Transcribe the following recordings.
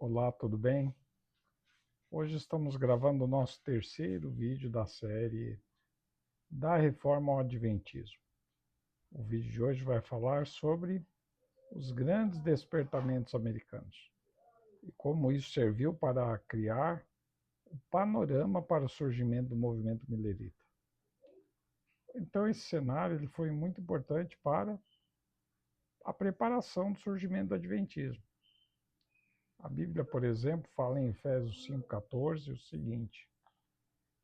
Olá, tudo bem? Hoje estamos gravando o nosso terceiro vídeo da série da Reforma ao Adventismo. O vídeo de hoje vai falar sobre os grandes despertamentos americanos e como isso serviu para criar o panorama para o surgimento do movimento milerita. Então, esse cenário ele foi muito importante para a preparação do surgimento do Adventismo. A Bíblia, por exemplo, fala em Efésios 5,14 o seguinte: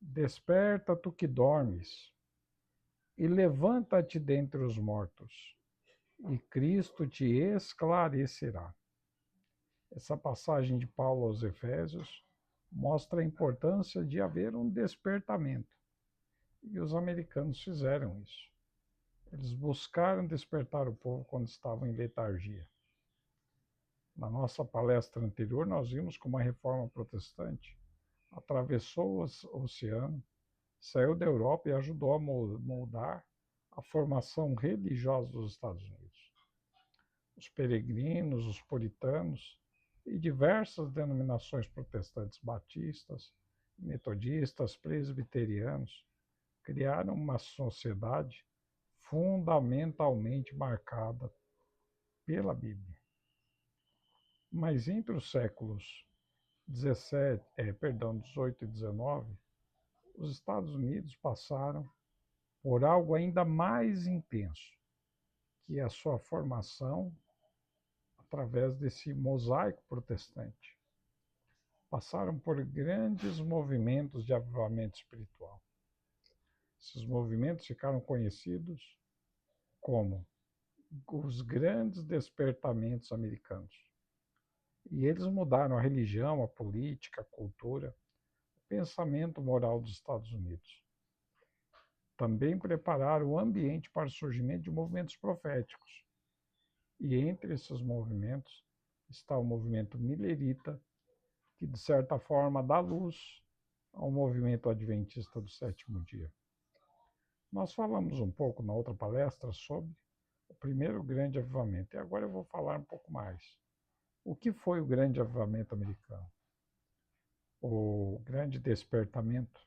Desperta tu que dormes, e levanta-te dentre os mortos, e Cristo te esclarecerá. Essa passagem de Paulo aos Efésios mostra a importância de haver um despertamento. E os americanos fizeram isso. Eles buscaram despertar o povo quando estavam em letargia. Na nossa palestra anterior, nós vimos como a reforma protestante atravessou o oceano, saiu da Europa e ajudou a moldar a formação religiosa dos Estados Unidos. Os peregrinos, os puritanos e diversas denominações protestantes batistas, metodistas, presbiterianos criaram uma sociedade fundamentalmente marcada pela Bíblia. Mas entre os séculos 18 e 19, os Estados Unidos passaram por algo ainda mais intenso, que é a sua formação através desse mosaico protestante. Passaram por grandes movimentos de avivamento espiritual. Esses movimentos ficaram conhecidos como os grandes despertamentos americanos. E eles mudaram a religião, a política, a cultura, o pensamento moral dos Estados Unidos. Também prepararam o ambiente para o surgimento de movimentos proféticos. E entre esses movimentos está o movimento milerita, que de certa forma dá luz ao movimento adventista do sétimo dia. Nós falamos um pouco na outra palestra sobre o primeiro grande avivamento, e agora eu vou falar um pouco mais. O que foi o grande avivamento americano? O grande despertamento?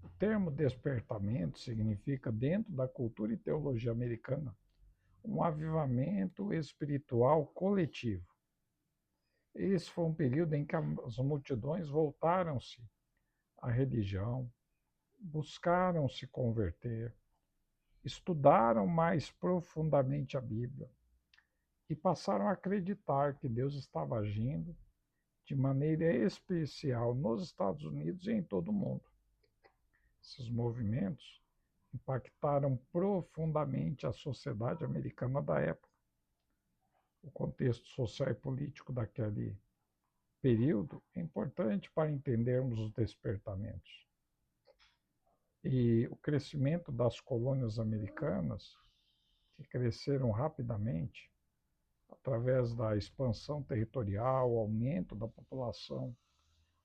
O termo despertamento significa, dentro da cultura e teologia americana, um avivamento espiritual coletivo. Esse foi um período em que as multidões voltaram-se à religião, buscaram se converter, estudaram mais profundamente a Bíblia e passaram a acreditar que Deus estava agindo de maneira especial nos Estados Unidos e em todo o mundo. Esses movimentos impactaram profundamente a sociedade americana da época. O contexto social e político daquele período é importante para entendermos os despertamentos. E o crescimento das colônias americanas, que cresceram rapidamente, através da expansão territorial, o aumento da população.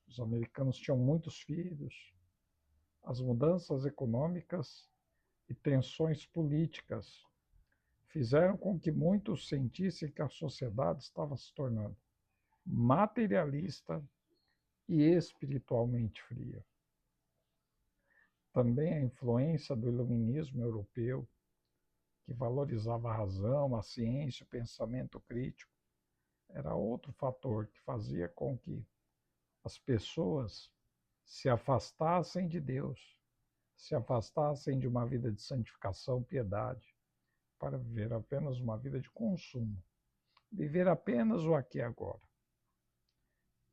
Os americanos tinham muitos filhos. As mudanças econômicas e tensões políticas fizeram com que muitos sentissem que a sociedade estava se tornando materialista e espiritualmente fria. Também a influência do iluminismo europeu, que valorizava a razão, a ciência, o pensamento crítico, era outro fator que fazia com que as pessoas se afastassem de Deus, se afastassem de uma vida de santificação, piedade, para viver apenas uma vida de consumo, viver apenas o aqui e agora.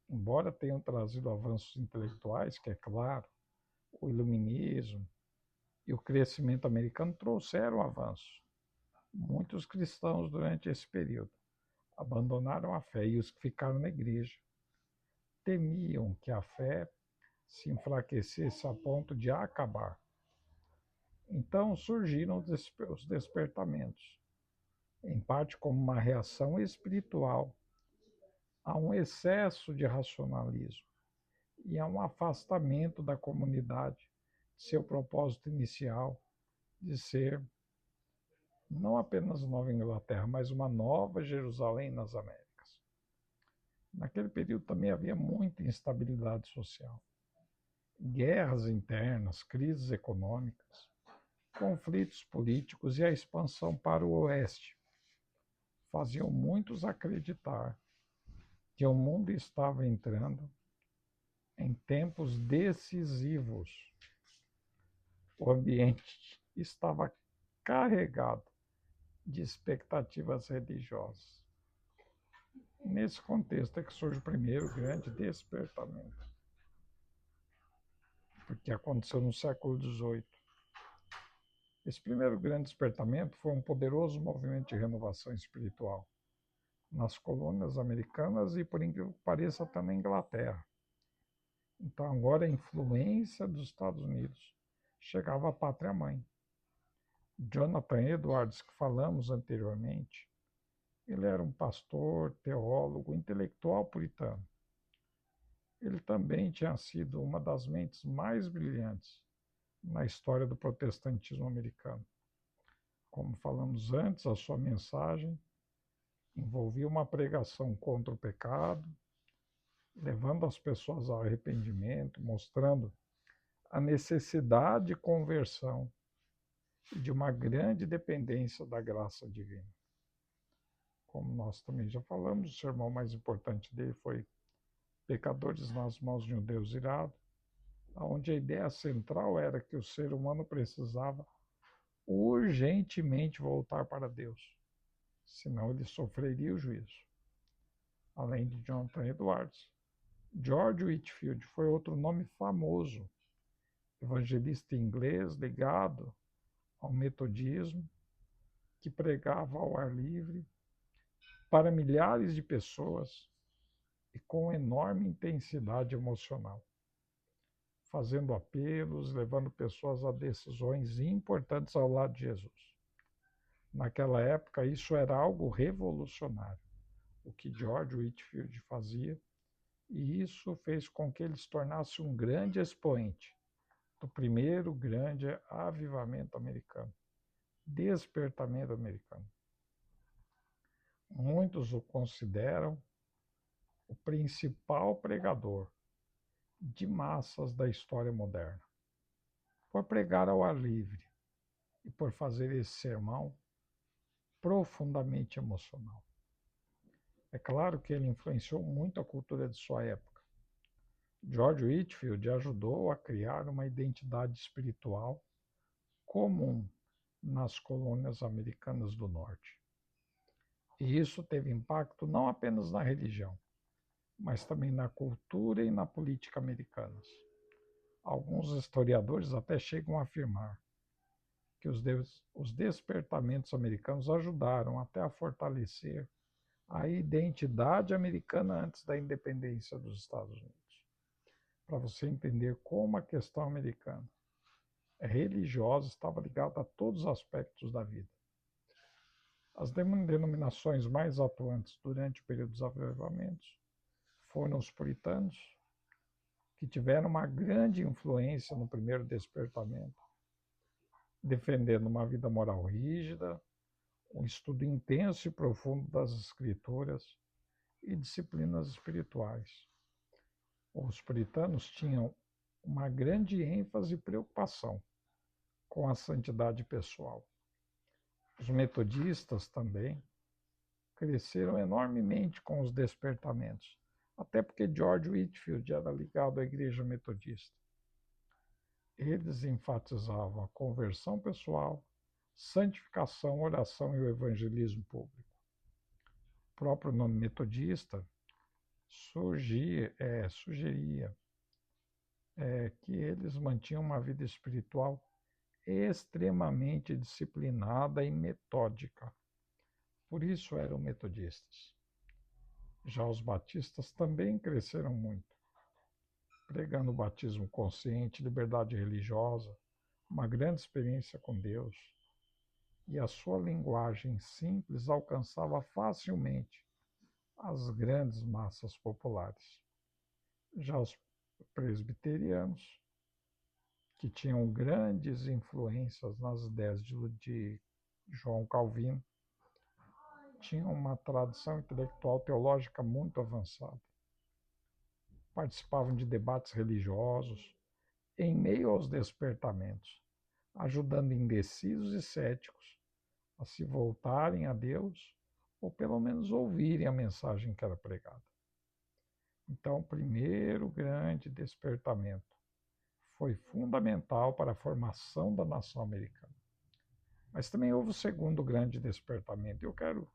Embora tenham trazido avanços intelectuais, que é claro, o iluminismo e o crescimento americano trouxeram avanços. Muitos cristãos durante esse período abandonaram a fé e os que ficaram na igreja temiam que a fé se enfraquecesse a ponto de acabar. Então surgiram os despertamentos, em parte como uma reação espiritual a um excesso de racionalismo e a um afastamento da comunidade de seu propósito inicial de ser não apenas Nova Inglaterra, mas uma nova Jerusalém nas Américas. Naquele período também havia muita instabilidade social, guerras internas, crises econômicas, conflitos políticos e a expansão para o oeste faziam muitos acreditar que o mundo estava entrando em tempos decisivos. O ambiente estava carregado de expectativas religiosas. Nesse contexto é que surge o primeiro grande despertamento, porque aconteceu no século XVIII. Esse primeiro grande despertamento foi um poderoso movimento de renovação espiritual nas colônias americanas e, por incrível que pareça, até na Inglaterra. Então, agora a influência dos Estados Unidos chegava à pátria-mãe. Jonathan Edwards, que falamos anteriormente, ele era um pastor, teólogo, intelectual puritano. Ele também tinha sido uma das mentes mais brilhantes na história do protestantismo americano. Como falamos antes, a sua mensagem envolvia uma pregação contra o pecado, levando as pessoas ao arrependimento, mostrando a necessidade de conversão e de uma grande dependência da graça divina. Como nós também já falamos, o sermão mais importante dele foi Pecadores nas mãos de um Deus irado, onde a ideia central era que o ser humano precisava urgentemente voltar para Deus, senão ele sofreria o juízo. Além de Jonathan Edwards, George Whitefield foi outro nome famoso, evangelista inglês ligado ao metodismo, que pregava ao ar livre para milhares de pessoas e com enorme intensidade emocional, fazendo apelos, levando pessoas a decisões importantes ao lado de Jesus. Naquela época, isso era algo revolucionário, o que George Whitefield fazia, e isso fez com que ele se tornasse um grande expoente do primeiro grande avivamento americano, despertamento americano. Muitos o consideram o principal pregador de massas da história moderna, por pregar ao ar livre e por fazer esse sermão profundamente emocional. É claro que ele influenciou muito a cultura de sua época. George Whitefield ajudou a criar uma identidade espiritual comum nas colônias americanas do Norte. E isso teve impacto não apenas na religião, mas também na cultura e na política americanas. Alguns historiadores até chegam a afirmar que os despertamentos americanos ajudaram até a fortalecer a identidade americana antes da independência dos Estados Unidos. Para você entender como a questão americana religiosa estava ligada a todos os aspectos da vida. As denominações mais atuantes durante o período dos avivamentos foram os puritanos, que tiveram uma grande influência no primeiro despertamento, defendendo uma vida moral rígida, um estudo intenso e profundo das escrituras e disciplinas espirituais. Os puritanos tinham uma grande ênfase e preocupação com a santidade pessoal. Os metodistas também cresceram enormemente com os despertamentos, até porque George Whitefield era ligado à igreja metodista. Eles enfatizavam a conversão pessoal, santificação, oração e o evangelismo público. O próprio nome metodista sugeria que eles mantinham uma vida espiritual extremamente disciplinada e metódica. Por isso eram metodistas. Já os batistas também cresceram muito, pregando o batismo consciente, liberdade religiosa, uma grande experiência com Deus, e a sua linguagem simples alcançava facilmente as grandes massas populares. Já os presbiterianos, que tinham grandes influências nas ideias de João Calvino, tinham uma tradição intelectual teológica muito avançada. participavam de debates religiosos em meio aos despertamentos, ajudando indecisos e céticos a se voltarem a Deus ou pelo menos ouvirem a mensagem que era pregada. Então, o primeiro grande despertamento foi fundamental para a formação da nação americana. Mas também houve o segundo grande despertamento. Eu quero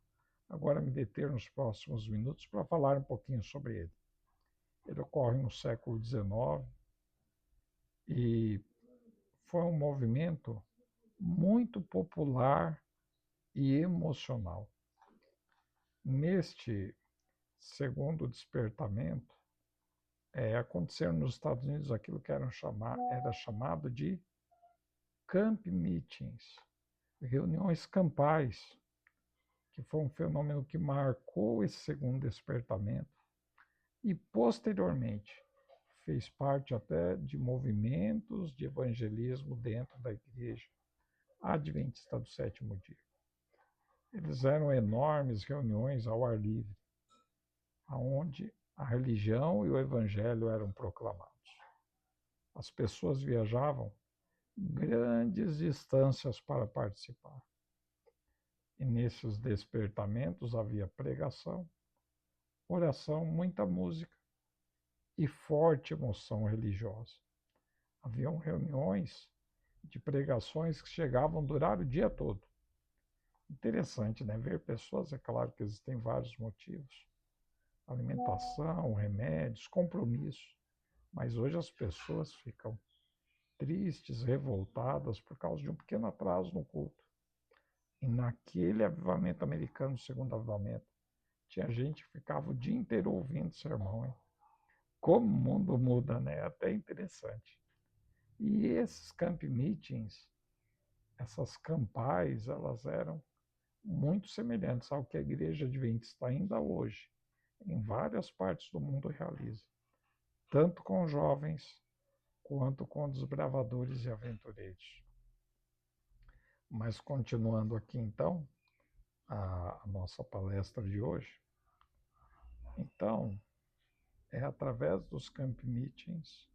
agora me deter nos próximos minutos para falar um pouquinho sobre ele. Ele ocorre no século XIX e foi um movimento muito popular e emocional. Neste segundo despertamento, aconteceram nos Estados Unidos aquilo que era chamado de camp meetings, reuniões campais, que foi um fenômeno que marcou esse segundo despertamento e, posteriormente, fez parte até de movimentos de evangelismo dentro da Igreja Adventista do Sétimo Dia. Eles eram enormes reuniões ao ar livre, onde a religião e o evangelho eram proclamados. As pessoas viajavam grandes distâncias para participar. E nesses despertamentos havia pregação, oração, muita música e forte emoção religiosa. Haviam reuniões de pregações que chegavam a durar o dia todo. Interessante, né? Ver pessoas, é claro que existem vários motivos. Alimentação, remédios, compromisso. Mas hoje as pessoas ficam tristes, revoltadas por causa de um pequeno atraso no culto. E naquele avivamento americano, segundo avivamento, tinha gente que ficava o dia inteiro ouvindo sermão, hein? Como o mundo muda, né? Até interessante. E esses camp meetings, essas campais, elas eram muito semelhantes ao que a Igreja Adventista ainda hoje, em várias partes do mundo, realiza, tanto com jovens quanto com desbravadores e aventureiros. Mas continuando aqui então, a nossa palestra de hoje, então, através dos camp meetings,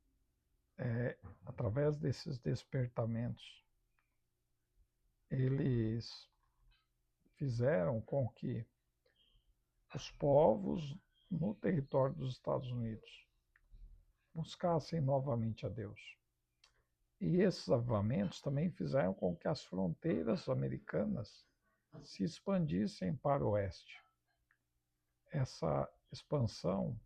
através desses despertamentos, eles fizeram com que os povos no território dos Estados Unidos buscassem novamente a Deus. E esses avivamentos também fizeram com que as fronteiras americanas se expandissem para o oeste. Essa expansão,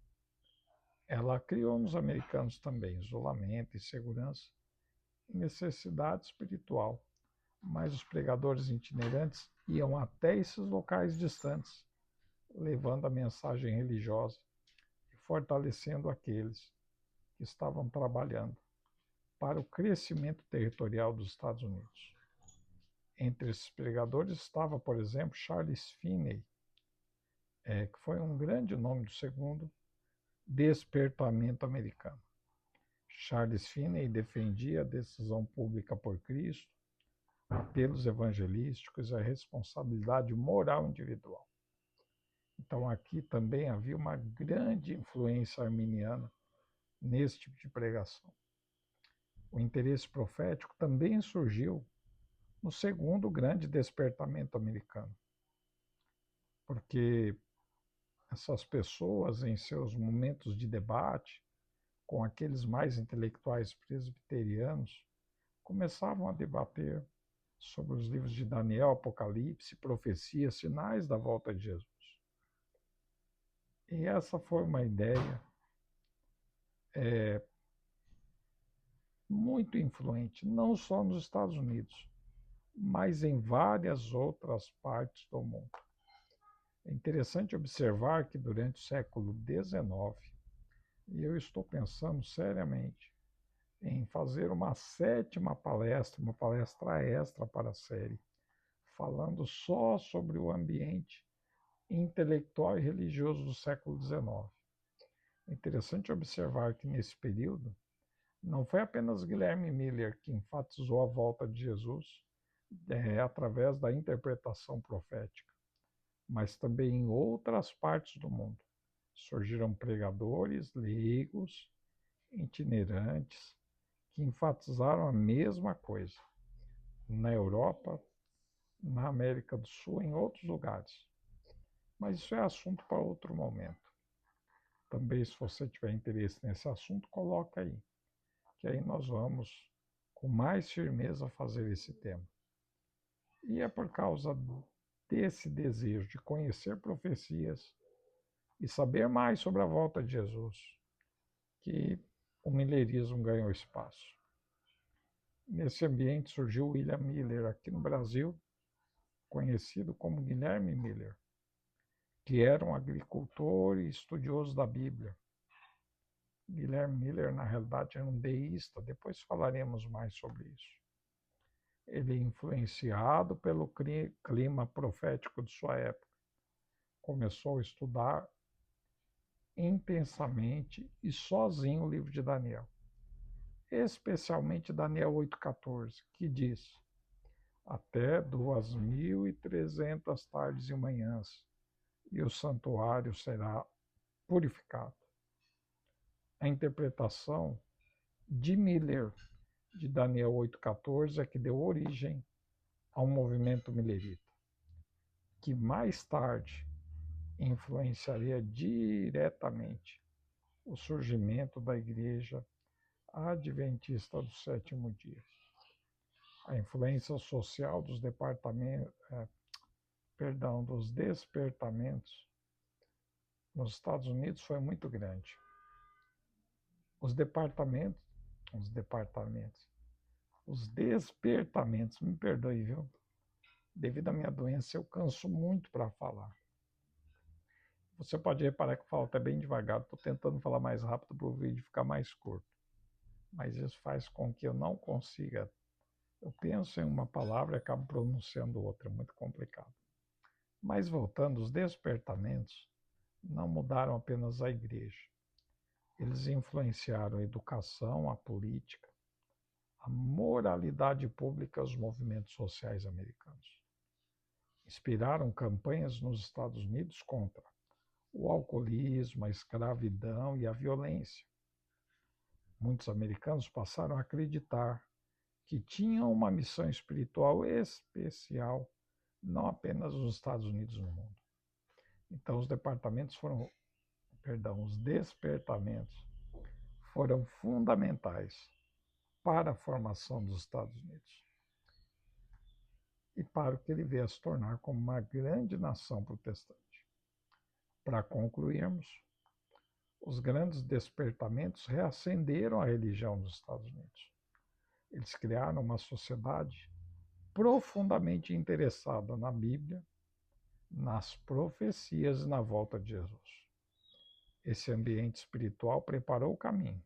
ela criou nos americanos também isolamento, insegurança e necessidade espiritual. Mas os pregadores itinerantes iam até esses locais distantes, levando a mensagem religiosa e fortalecendo aqueles que estavam trabalhando para o crescimento territorial dos Estados Unidos. Entre esses pregadores estava, por exemplo, Charles Finney, que foi um grande nome do segundo despertamento americano. Charles Finney defendia a decisão pública por Cristo, apelos evangelísticos e a responsabilidade moral individual. Então aqui também havia uma grande influência arminiana nesse tipo de pregação. O interesse profético também surgiu no segundo grande despertamento americano, porque essas pessoas, em seus momentos de debate, com aqueles mais intelectuais presbiterianos, começavam a debater sobre os livros de Daniel, Apocalipse, profecias, sinais da volta de Jesus. E essa foi uma ideia muito influente, não só nos Estados Unidos, mas em várias outras partes do mundo. É interessante observar que durante o século XIX, e eu estou pensando seriamente em fazer uma sétima palestra, uma palestra extra para a série, falando só sobre o ambiente intelectual e religioso do século XIX. É interessante observar que nesse período não foi apenas Guilherme Miller que enfatizou a volta de Jesus através da interpretação profética, mas também em outras partes do mundo Surgiram pregadores, leigos, itinerantes, que enfatizaram a mesma coisa na Europa, na América do Sul, em outros lugares. Mas isso é assunto para outro momento. Também, se você tiver interesse nesse assunto, coloca aí, que aí nós vamos com mais firmeza fazer esse tema. E é por causa desse desejo de conhecer profecias e saber mais sobre a volta de Jesus que o milerismo ganhou espaço. Nesse ambiente surgiu William Miller aqui no Brasil, conhecido como Guilherme Miller, que era um agricultor e estudioso da Bíblia. Guilherme Miller, na realidade, era um deísta, depois falaremos mais sobre isso. Ele, influenciado pelo clima profético de sua época, começou a estudar intensamente e sozinho o livro de Daniel, especialmente Daniel 8,14, que diz: até 2.300 tardes e manhãs, e o santuário será purificado. A interpretação de Miller de Daniel 8,14 é que deu origem ao movimento millerita, que mais tarde influenciaria diretamente o surgimento da Igreja Adventista do Sétimo Dia. A influência social dos despertamentos nos Estados Unidos foi muito grande. Os despertamentos, me perdoe, viu? Devido à minha doença, eu canso muito para falar. Você pode reparar que eu falo até bem devagar, estou tentando falar mais rápido para o vídeo ficar mais curto. Mas isso faz com que eu não consiga. Eu penso em uma palavra e acabo pronunciando outra, é muito complicado. Mas voltando, os despertamentos não mudaram apenas a igreja. Eles influenciaram a educação, a política, a moralidade pública e os movimentos sociais americanos. Inspiraram campanhas nos Estados Unidos contra o alcoolismo, a escravidão e a violência. Muitos americanos passaram a acreditar que tinham uma missão espiritual especial, não apenas nos Estados Unidos, no mundo. Então, os despertamentos foram fundamentais para a formação dos Estados Unidos e para o que ele veio a se tornar como uma grande nação protestante. Para concluirmos, os grandes despertamentos reacenderam a religião nos Estados Unidos. Eles criaram uma sociedade profundamente interessada na Bíblia, nas profecias e na volta de Jesus. Esse ambiente espiritual preparou o caminho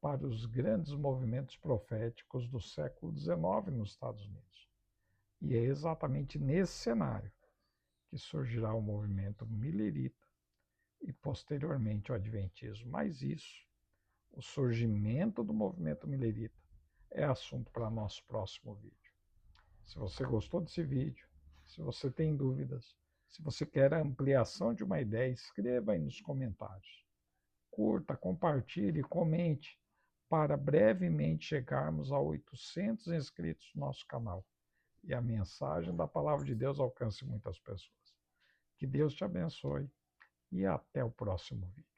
para os grandes movimentos proféticos do século XIX nos Estados Unidos. E é exatamente nesse cenário que surgirá o movimento millerita e posteriormente o adventismo. Mas isso, o surgimento do movimento millerita, é assunto para nosso próximo vídeo. Se você gostou desse vídeo, se você tem dúvidas, se você quer a ampliação de uma ideia, escreva aí nos comentários. Curta, compartilhe, comente, para brevemente chegarmos a 800 inscritos no nosso canal e a mensagem da Palavra de Deus alcance muitas pessoas. Que Deus te abençoe e até o próximo vídeo.